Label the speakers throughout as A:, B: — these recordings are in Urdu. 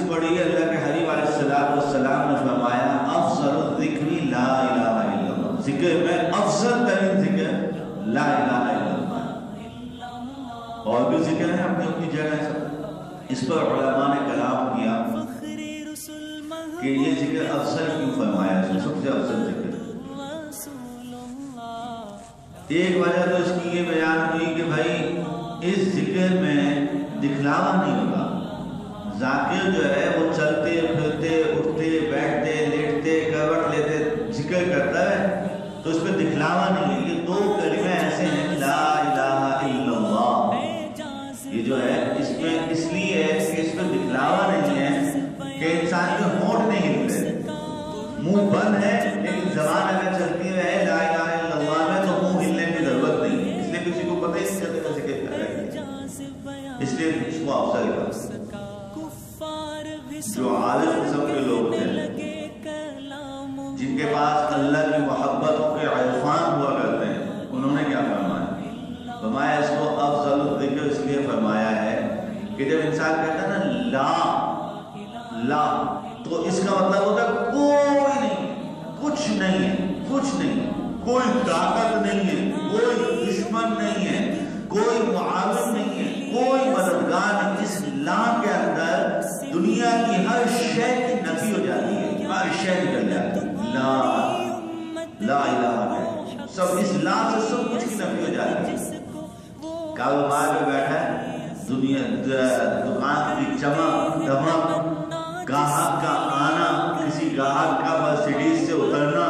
A: پڑھی اللہ کے حبیب علیہ السلام نے فرمایا افضل الذکر لا الہ الا اللہ، ذکر میں افضل ترین ذکر لا الہ الا اللہ۔ اور بھی ذکر ہے اپنی اپنی جگہ سب، اس پر علماء نے کلام کیا کہ یہ ذکر افضل کیوں فرمایا ہے، سب سے افضل ذکر۔ ایک وجہ تو اس کی یہ بیان ہوئی کہ بھائی اس ذکر میں دکھلاوا نہیں ہوگا، ذاکر جو ہے وہ چلتے پھرتے اٹھتے بیٹھتے لیٹتے کروٹ لیتے ذکر کرتا ہے تو اس پہ دکھلاوا نہیں ہے۔ یہ دو کلمے ایسے ہیں لا الہ الا اللہ، یہ جو ہے اس میں اس لیے ہے کہ اس پہ دکھلاوا نہیں ہے کہ انسان کے ہونٹ نہیں ہلتے، منہ بند ہے لیکن زبان اگر چلتی ہے لا الہ الا اللہ میں تو منہ ہلنے کی ضرورت نہیں ہے، اس لیے کسی کو پتہ ہی نہیں چلتا کہ ذکر کر رہا ہے، اس لیے اس کو افضل کہا۔ جو عالم قسم کے لوگ تھے جن کے پاس اللہ کی محبتوں کے عرفان ہوا کرتے ہیں، انہوں نے کیا فرمایا؟ فرمایا اس کو افضل الذکر اس لیے فرمایا ہے کہ جب انسان کہتا ہے نا لا لا تو اس کا مطلب ہوتا ہے کوئی نہیں، کچھ نہیں ہے، کچھ نہیں، کوئی طاقت نہیں ہے، کوئی دشمن نہیں ہے، کوئی معاون نہیں ہے، کوئی مددگار نہیں۔ اس لا کے اندر دنیا کی ہر شے کی نفی ہو جاتی ہے، ہر شے نکل جاتی ہے، لا الہ ہے، سب اس لا سے سب کچھ کی نفی ہو جاتی ہے۔ کاروبار میں بیٹھا ہے، دنیا دکان کی چمک دمک، گاہک کا آنا، کسی گاہک کا مرسیڈیز سے اترنا،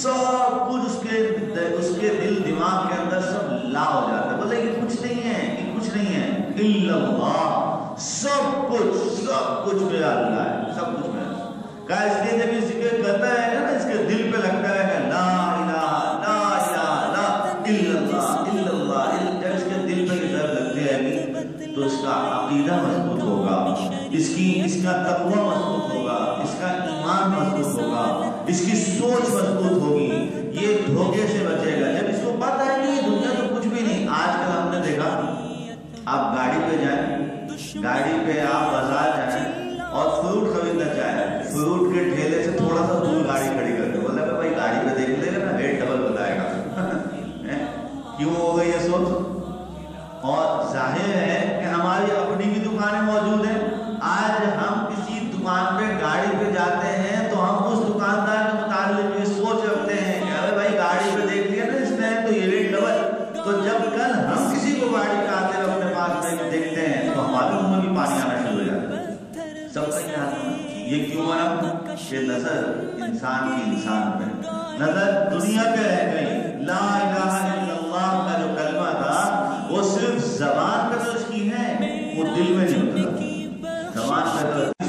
A: سب کچھ اس کے دل دماغ کے اندر سب لا ہو جاتا ہے، بولے یہ کچھ نہیں ہے، یہ کچھ نہیں ہے، الا اللہ، سب کچھ میرا اللہ ہے، سب کچھ میرا۔ کہا اس لیے جب یہ ذکر کرتا ہے نا اس کے دل پہ لگتا ہے کہ لا الہ لا الہ لا الا اللہ الا اللہ، جب اس کے دل پہ یہ ضرب لگتی ہے تو اس کا عقیدہ مضبوط ہوگا، اس کا تقوی مضبوط ہوگا، اس کا ایمان مضبوط ہوگا، اس کی سوچ مضبوط ہوگی، یہ دھوکے سے بچے گا۔ جب اس کو پتہ ہے کہ دنیا تو کچھ بھی نہیں۔ آج کل ہم نے دیکھا آپ گاڑی پہ جائیں، گاڑی پہ آپ بازار جائیں اور فروٹ خریدنا چاہیں، فروٹ کے ٹھیلے سے تھوڑا سا دور گاڑی کھڑی کر کے بولے بھائی گاڑی پہ دیکھ لے گا نا ریٹ ڈبل بتائے گا، کیوں ہو گئی یہ سوچ؟ اور ظاہر ہے کہ ہماری اپنی بھی دکانیں موجود ہیں۔ آج ہم کسی دکان پہ گاڑی پہ جاتے ہیں تو ہم اس دکاندار کے متعلق یہ سوچ رکھتے ہیں کہ ارے بھائی گاڑی پہ دیکھ لیا نا اس نے تو یہ ریٹ ڈبل، تو جب کل ہم کسی کو گاڑی پہ آتے ہوئے اپنے پاس دیکھتے ہیں تو ہمارے منہ میں بھی پانی آنا شروع ہو جاتا ہے۔ سب کا کیا ہے؟ یہ کیوں بنا کہ نظر انسان کی انسان پہ، نظر دنیا پہ رہ گئی۔ لا الہ الا اللہ کا جو کلمہ تھا وہ صرف زبان پہ تو اس کی ہے، وہ دل میں نہیں ہوتا، زبان پہ تو